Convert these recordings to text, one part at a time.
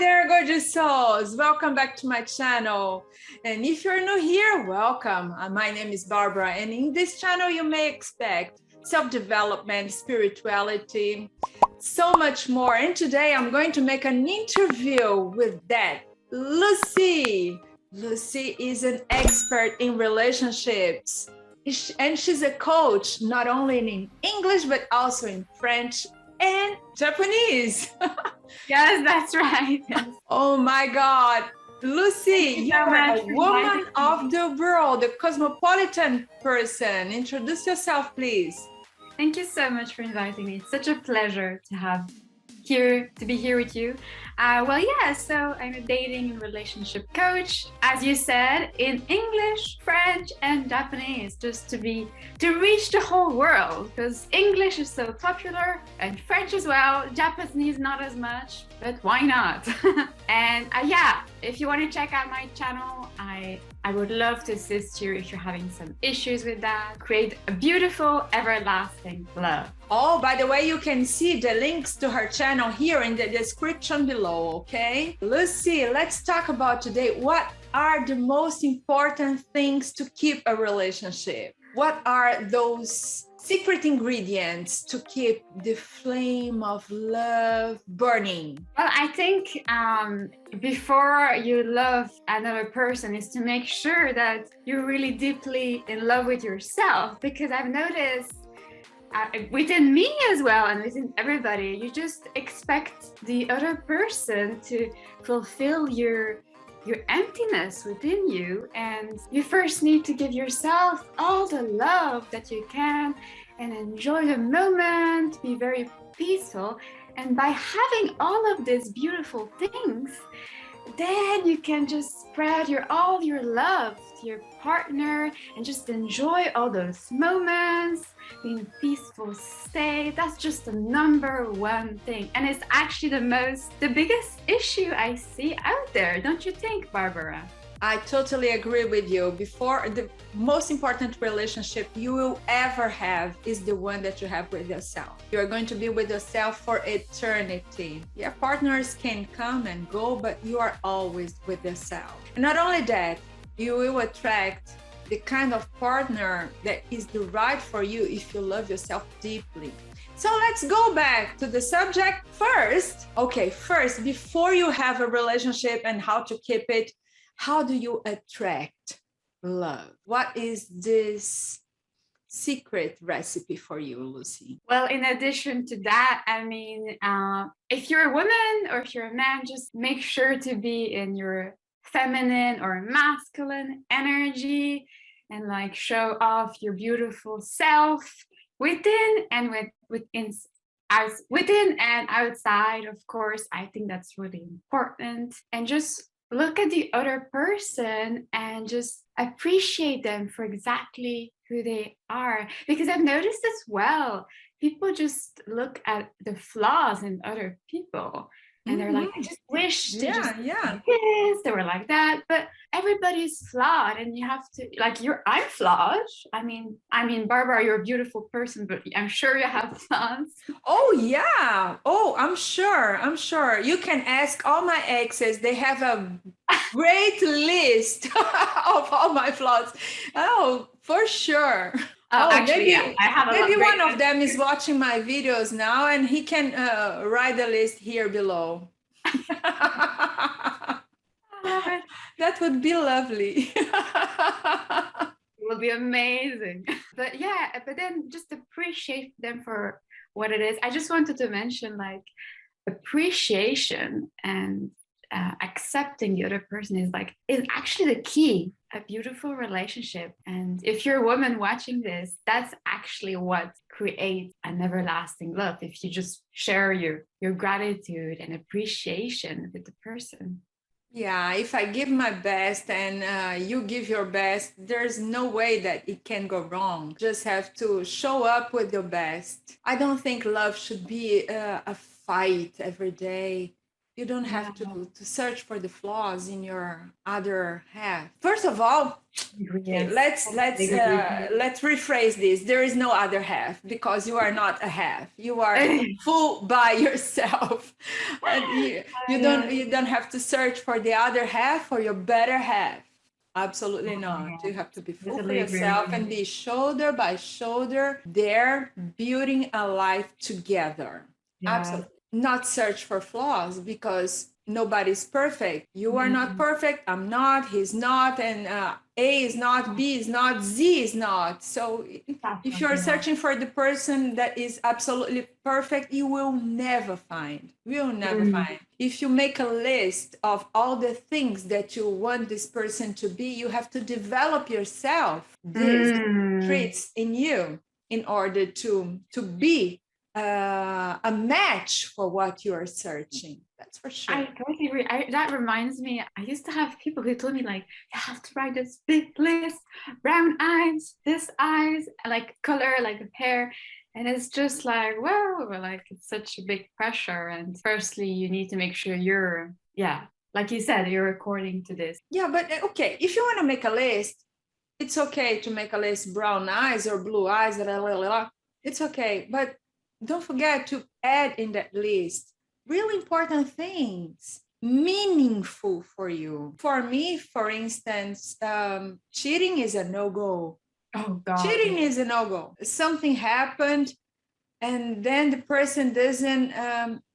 there, gorgeous souls. Welcome back to my channel. And if you're new here, welcome. My name is Barbara, and in this channel, you may expect self-development, spirituality, so much more. And today I'm going to make an interview with that Lucie. Lucie is an expert in relationships, and she's a coach, not only in English, but also in French and Japanese. Yes, that's right. Oh my God. Lucie, you are a woman of the world, a cosmopolitan person. Introduce yourself, please. Thank you so much for inviting me. It's such a pleasure to be here with you. So I'm a dating and relationship coach, as you said, in English, French, and Japanese, just to reach the whole world, because English is so popular and French as well. Japanese not as much, but why not? And if you want to check out my channel, I would love to assist you if you're having some issues with that. Create a beautiful, everlasting love. Oh, by the way, you can see the links to her channel here in the description below, okay? Lucie, let's talk about today. What are the most important things to keep a relationship? What are those secret ingredients to keep the flame of love burning? Well, I think before you love another person is to make sure that you're really deeply in love with yourself, because I've noticed within me as well and within everybody, you just expect the other person to fulfill your emptiness within you, and you first need to give yourself all the love that you can and enjoy the moment, be very peaceful. And by having all of these beautiful things, then you can just spread all your love to your partner and just enjoy all those moments, be in a peaceful state. That's just the number one thing. And it's actually the biggest issue I see out there. Don't you think, Barbara? I totally agree with you. Before, the most important relationship you will ever have is the one that you have with yourself. You are going to be with yourself for eternity. Your partners can come and go, but you are always with yourself. And not only that, you will attract the kind of partner that is the right for you if you love yourself deeply. So let's go back to the subject first. Okay, first, before you have a relationship and how to keep it, how do you attract love? What is this secret recipe for you, Lucie? Well, in addition to that, if you're a woman or if you're a man, just make sure to be in your feminine or masculine energy and show off your beautiful self within and within and outside. Of course, I think that's really important. And just look at the other person and just appreciate them for exactly who they are. Because I've noticed as well, people just look at the flaws in other people. And they're like, I just wish they they were like that. But everybody's flawed, and you have to, I'm flawed. I mean, Barbara, you're a beautiful person, but I'm sure you have flaws. Oh, yeah. Oh, I'm sure. You can ask all my exes. They have a great list of all my flaws. Oh, for sure. Actually, I have maybe one of them is watching my videos now, and he can write the list here below. That would be lovely. It will be amazing. But then just appreciate them for what it is. I just wanted to mention appreciation and accepting the other person is actually the key. A beautiful relationship. And if you're a woman watching this, that's actually what creates an everlasting love. If you just share your gratitude and appreciation with the person. Yeah, if I give my best and you give your best, there's no way that it can go wrong. Just have to show up with your best. I don't think love should be a fight every day. You don't have to search for the flaws in your other half. First of all, let's rephrase this. There is no other half, because you are not a half. You are full by yourself. You don't have to search for the other half or your better half. Absolutely not. You have to be full for yourself and be shoulder by shoulder there, building a life together. Absolutely. Not search for flaws, because nobody's perfect. You are not perfect. I'm not. He's not. And A is not. B is not. Z is not. So if you're searching for the person that is absolutely perfect, you will never find. You will never find. If you make a list of all the things that you want this person to be, you have to develop yourself these traits in you in order to be a match for what you are searching. That's for sure. I totally agree. That reminds me, I used to have people who told me, like, you have to write this big list, brown eyes, this eyes, like color, like a hair. And it's just like, whoa, like it's such a big pressure. And firstly, you need to make sure you're, like you said, you're according to this. Yeah, but okay, if you want to make a list, it's okay to make a list, brown eyes or blue eyes, it's okay. But don't forget to add in that list really important things, meaningful for you. For me, for instance, cheating is a no-go. Oh, God. Cheating is a no-go. Something happened, and then the person doesn't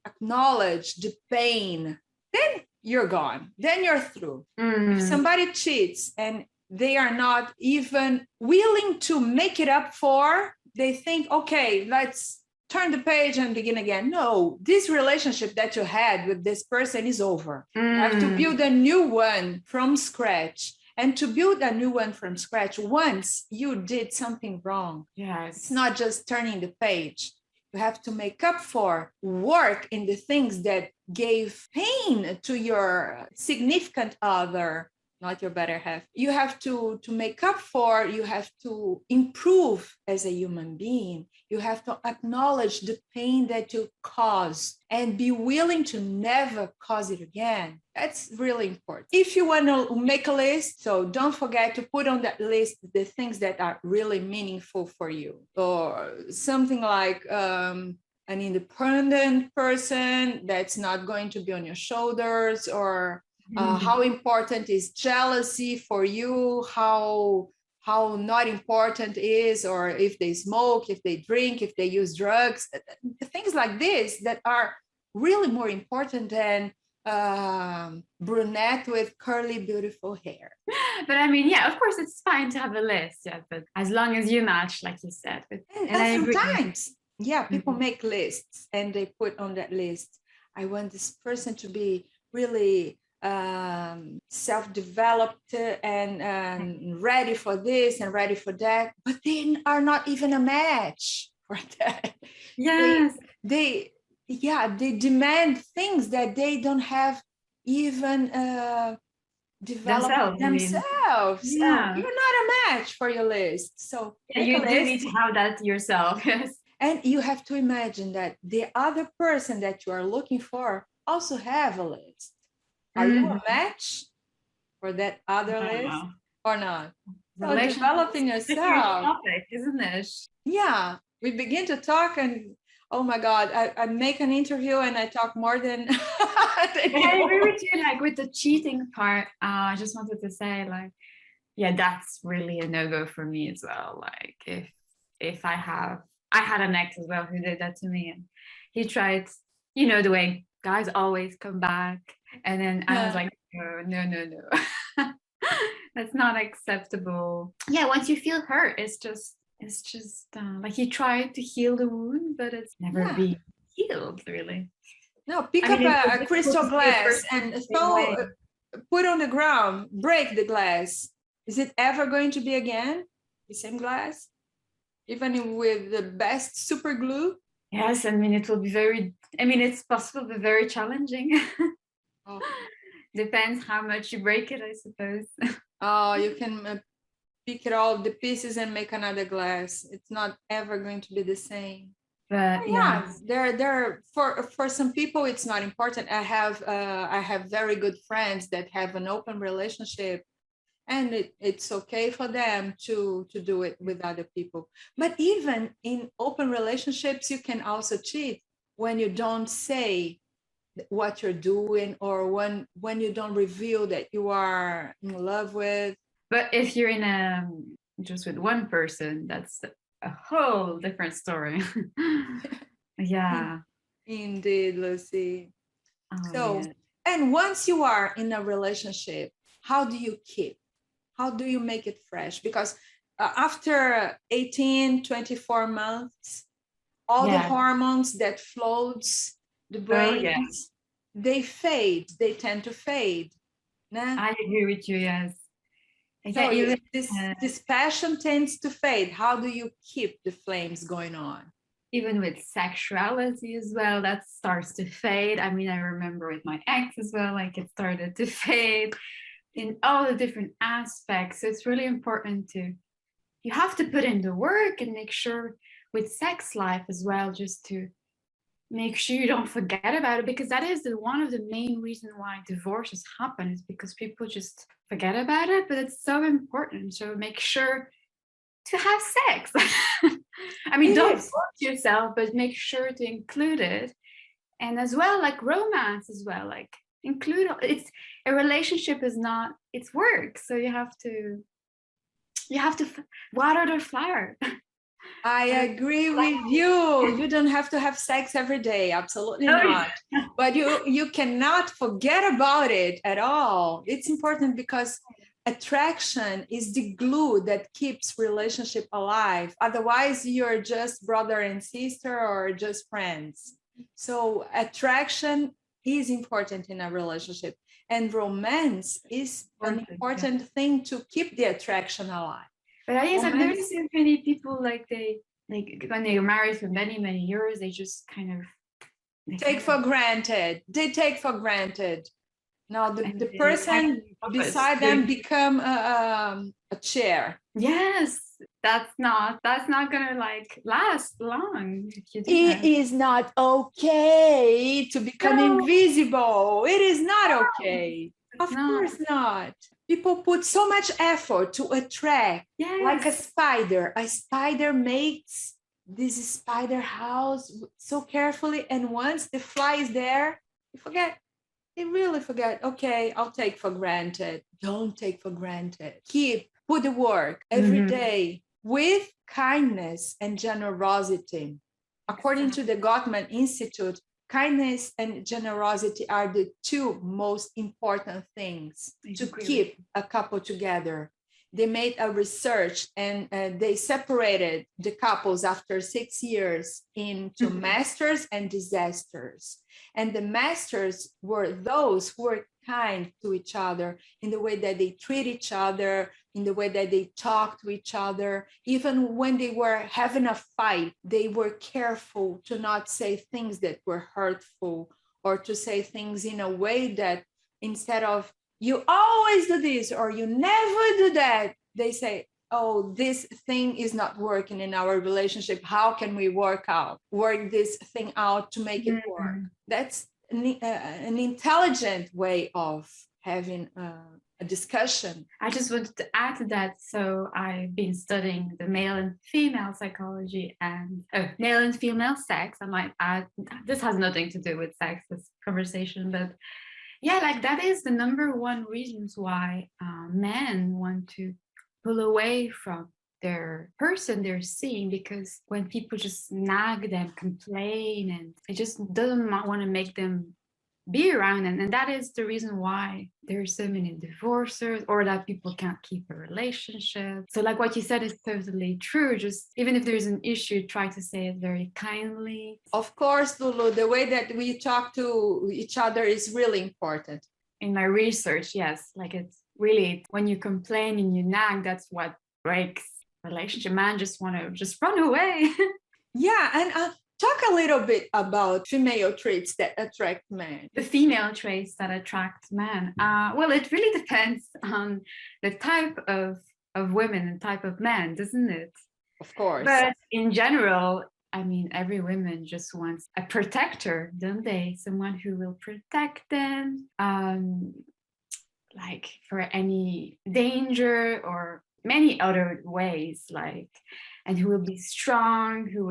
acknowledge the pain. Then you're gone. Then you're through. If somebody cheats and they are not even willing to make it up for, they think, okay, let's turn the page and begin again. No, this relationship that you had with this person is over. You have to build a new one from scratch. And to build a new one from scratch, once you did something wrong, it's not just turning the page. You have to make up for, work in the things that gave pain to your significant other, not your better half. You have to make up for, you have to improve as a human being. You have to acknowledge the pain that you caused and be willing to never cause it again. That's really important. If you want to make a list, so don't forget to put on that list the things that are really meaningful for you, or something like an independent person that's not going to be on your shoulders, or how important is jealousy for you, how not important is, or if they smoke, if they drink, if they use drugs, things like this that are really more important than brunette with curly, beautiful hair. But I mean, of course, it's fine to have a list, but as long as you match, like you said. And sometimes, people make lists and they put on that list, I want this person to be really self-developed and ready for this and ready for that, but they are not even a match for that. They demand things that they don't have even developed themselves. So you're not a match for your list. So you do need to have that yourself. And you have to imagine that the other person that you are looking for also have a list. Are you a match for that other list or not? So developing yourself, topic, isn't it? Yeah, we begin to talk, and oh my God, I make an interview and I talk more than. I agree with you. Like with the cheating part, I just wanted to say, like, that's really a no-go for me as well. Like if I had an ex as well who did that to me, and he tried, the way guys always come back. And then I was like, no. That's not acceptable. Once you feel hurt, it's just like you try to heal the wound, but it's never been healed, really. No, pick up a crystal glass and put on the ground, break the glass. Is it ever going to be again the same glass? Even with the best super glue? Yes, I mean, it will be it's possible, but very challenging. Depends how much you break it, I suppose. You can pick it all the pieces and make another glass. It's not ever going to be the same. But there for some people it's not important. I have very good friends that have an open relationship, and it's okay for them to do it with other people. But even in open relationships, you can also cheat when you don't say what you're doing, or when you don't reveal that you are in love with. But if you're in a just with one person, that's a whole different story. Yeah. Indeed, Lucie. Oh So, yeah. and once you are in a relationship, how do you keep? How do you make it fresh? Because after 18, 24 months, all the Yeah. hormones that floats the Oh yeah. brains, they fade. They tend to fade. Nah? I agree with you. Yes. So Yeah. Even this passion tends to fade. How do you keep the flames going on? even with sexuality as well, that starts to fade. I mean, I remember with my ex as well, like it started to fade in all the different aspects. So it's really important to, you have to put in the work and make sure with sex life as well, just to make sure you don't forget about it, because that is one of the main reasons why divorces happen, is because people just forget about it. But it's so important. So make sure to have sex. I mean, It don't is. force yourself, but make sure to include it. And as well, like romance as well, like include it's a relationship is not, it's work. So you have to water the flower. I agree with you. You don't have to have sex every day. Absolutely not. But you cannot forget about it at all. It's important because attraction is the glue that keeps relationship alive. Otherwise, you're just brother and sister or just friends. So attraction is important in a relationship, and romance is an important thing to keep the attraction alive. But I guess I've Romance. noticed that many people, like they, like when they are married for many, many years, they just kind of Take for granted. They take for granted. Now the person beside them become a chair. Yes, that's not gonna like last long if you do It that. is not okay to become No, invisible. It is not okay. it's Of not. course not. People put so much effort to attract, like a Yes. spider. A spider makes this spider house so carefully, and once the fly is there, you forget. They really forget. Okay, I'll take for granted. Don't take for granted. Put the work every day with kindness and generosity. According to the Gottman Institute, kindness and generosity are the two most important things to keep a couple together. They made a research, and they separated the couples after 6 years into masters and disasters. And the masters were those who were kind to each other in the way that they treat each other, in the way that they talk to each other. Even when they were having a fight, they were careful to not say things that were hurtful, or to say things in a way that, instead of you always do this or you never do that, they say, oh, this thing is not working in our relationship. How can we work this thing out to make it work? That's an intelligent way of having a discussion. I just wanted to add to that. So I've been studying the male and female psychology and male and female sex. I might add, this has nothing to do with sex, this conversation, but yeah, like that is the number one reasons why men want to pull away from their person they're seeing, because when people just nag them, complain, and it just doesn't want to make them be around them. And that is the reason why there's so many divorces, or that people can't keep a relationship. So like what you said is totally true. Just even if there's an issue, try to say it very kindly. Of course, Lulu, the way that we talk to each other is really important. In my research, yes, like it's really, when you complain and you nag, that's what breaks relationship. Man just want to just run away. Yeah, and talk a little bit about female traits that attract men. The female traits that attract men. Well, it really depends on the type of women and type of man, doesn't it? Of course. But in general, I mean, every woman just wants a protector, don't they? Someone who will protect them, like for any danger, or many other ways, like, and who will be strong, who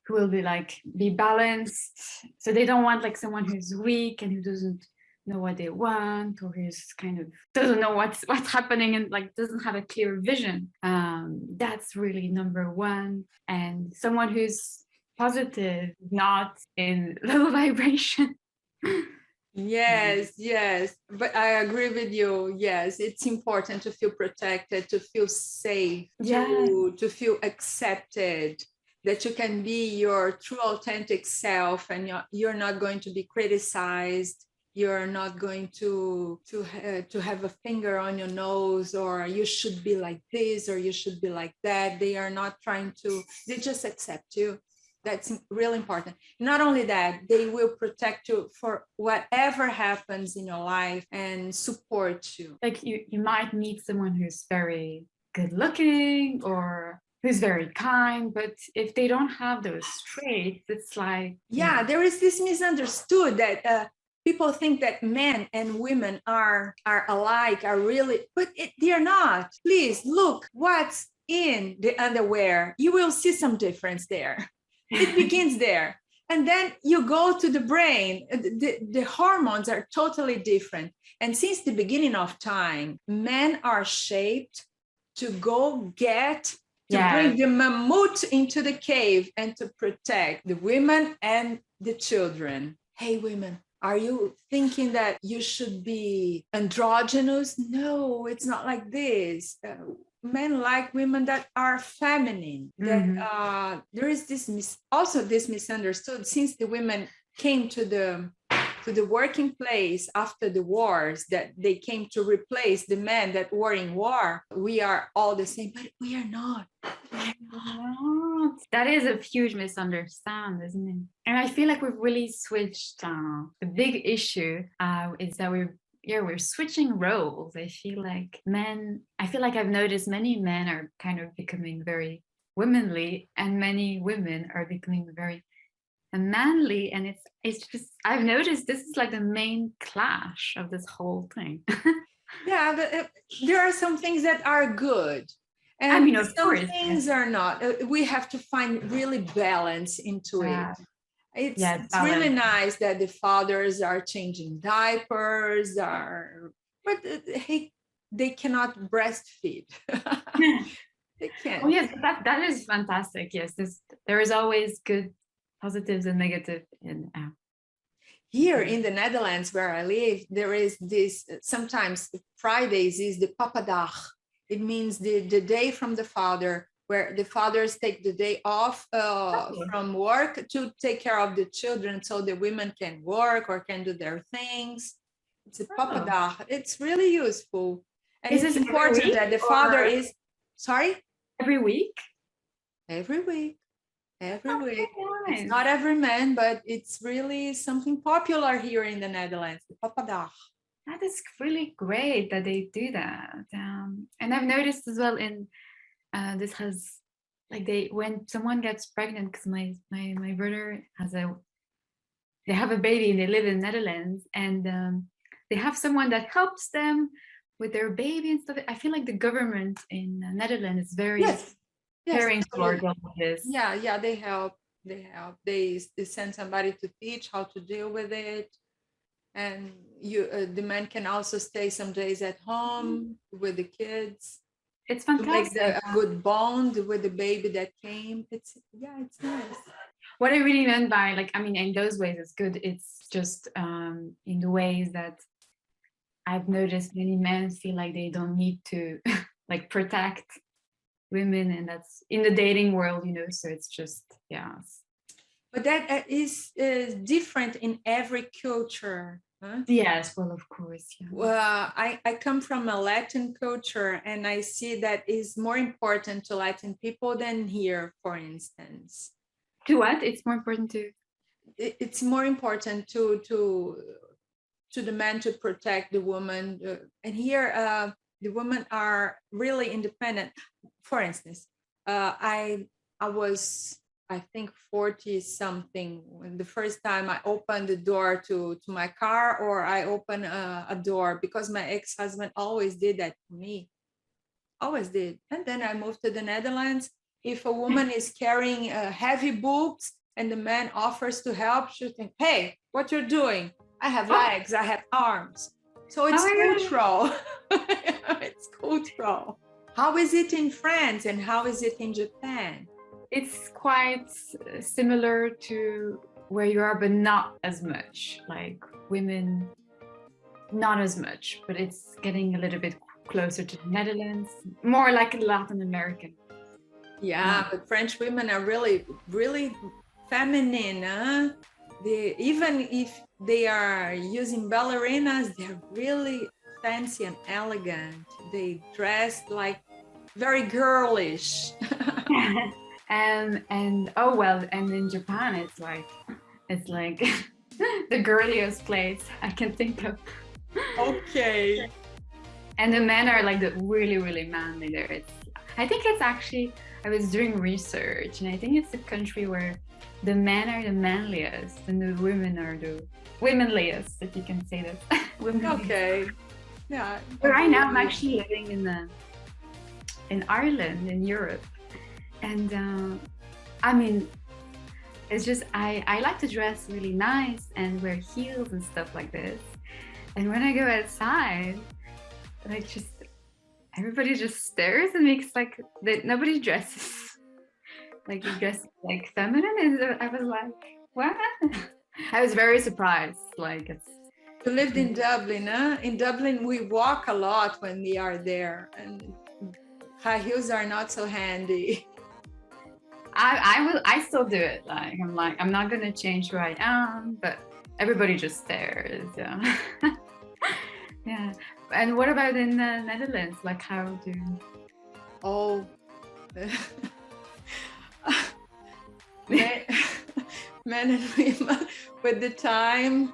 will be like be balanced. So they don't want like someone who's weak and who doesn't know what they want, or who's kind of doesn't know what's happening and like doesn't have a clear vision. That's really number one. And someone who's positive, not in low vibration. Yes, yes, but I agree with you. Yes, it's important to feel protected, to feel safe, Yeah. to feel accepted, that you can be your true authentic self, and you're not going to be criticized. You're not going to have a finger on your nose, or you should be like this or you should be like that. They are not trying to, they just accept you. That's really important. Not only that, they will protect you for whatever happens in your life and support you. Like you might meet someone who's very good looking or who's very kind, but if they don't have those traits, it's like, yeah, there is this misunderstood that people think that men and women are alike, are really, but they are not. Please look what's in the underwear. You will see some difference there. It begins there. And then you go to the brain. The hormones are totally different. And since the beginning of time, men are shaped to go get, to bring the mammoth into the cave and to protect the women and the children. Hey, women, are you thinking that you should be androgynous? No, it's not like this. Men like women that are feminine. That there is this also this misunderstood, since the women came to the working place after the wars, that they came to replace the men that were in war. We are all the same, but we are not. That is a huge misunderstanding, isn't it? And I feel like we've really switched. The big issue is that we're switching roles. I feel like I've noticed many men are kind of becoming very womanly, and many women are becoming very manly. And it's just, I've noticed this is like the main clash of this whole thing. Yeah, but there are some things that are good, and I mean, of some course, things are not. We have to find really balance into it. It's really nice that the fathers are changing diapers, but hey, they cannot breastfeed. They can't. Oh yes, that is fantastic. Yes, there is always good positives and negatives in here in the Netherlands where I live. There is this, sometimes Fridays is the papadag. It means the day from the father, where the fathers take the day off from work to take care of the children, so the women can work or can do their things. It's a papadag. It's really useful. And it's important that the father is, sorry? Every week? Every week. Every week. Nice. It's not every man, but it's really something popular here in the Netherlands, the papadag. That is really great that they do that. And I've noticed as well this has, like, when someone gets pregnant, because my brother they have a baby and they live in the Netherlands, and they have someone that helps them with their baby and stuff. I feel like the government in the Netherlands is very caring towards all of this. Yeah, they help. They send somebody to teach how to deal with it. And the man can also stay some days at home with the kids. It's fantastic. To make a good bond with the baby that came. It's nice. What I really meant by, like, I mean, in those ways it's good. It's just in the ways that I've noticed many men feel like they don't need to like protect women, and that's in the dating world, so it's just, but that is different in every culture. Yes, well, of course. Well, I come from a Latin culture, and I see that is more important to Latin people than here, for instance. To what? It's more important to? It's more important to the man to protect the woman, and here the women are really independent. For instance, I was, I think, 40 something when the first time I opened the door to my car, or I opened a door, because my ex-husband always did that to me. always did. And then I moved to the Netherlands. If a woman is carrying heavy boobs and the man offers to help, she think, hey, what you're doing? I have legs, I have arms. So it's cultural. It's cultural. How is it in France and how is it in Japan? It's quite similar to where you are, but not as much. Like women, not as much, but it's getting a little bit closer to the Netherlands, more like Latin American. Yeah, but French women are really, really feminine. Huh? Even if they are using ballerinas, they're really fancy and elegant. They dress like very girlish. And oh well, and in Japan it's like the girliest place I can think of. Okay. And the men are like the really, really manly there. I think it's actually, I was doing research and I think it's a country where the men are the manliest and the women are the womanliest, if you can say that. Okay. Yeah. But right now I'm actually living in Ireland, in Europe. And I mean, it's just, I like to dress really nice and wear heels and stuff like this. And when I go outside, like just everybody just stares and makes like that nobody dresses like you dress like feminine. And I was like, what? I was very surprised. Like it's. You lived in Dublin, huh? In Dublin, we walk a lot when we are there, and high heels are not so handy. I still do it. Like I'm not gonna change who I am, but everybody just stares. Yeah. Yeah. And what about in the Netherlands? Like how do? Oh, men and women with the time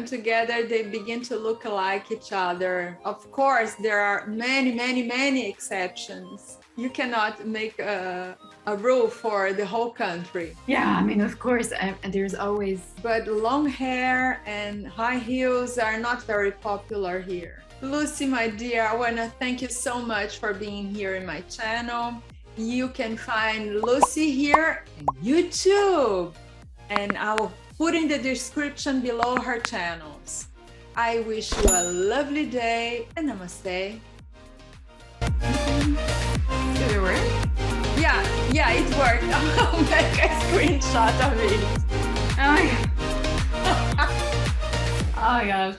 together, they begin to look like each other. Of course, there are many exceptions. You cannot make a rule for the whole country. Yeah, I mean, of course, there's always. But long hair and high heels are not very popular here. Lucie, my dear, I want to thank you so much for being here in my channel. You can find Lucie here on YouTube, and I'll put in the description below her channels. I wish you a lovely day and namaste. Did it work? Yeah, it worked. I'll make a screenshot of it. Oh my god. Oh my gosh.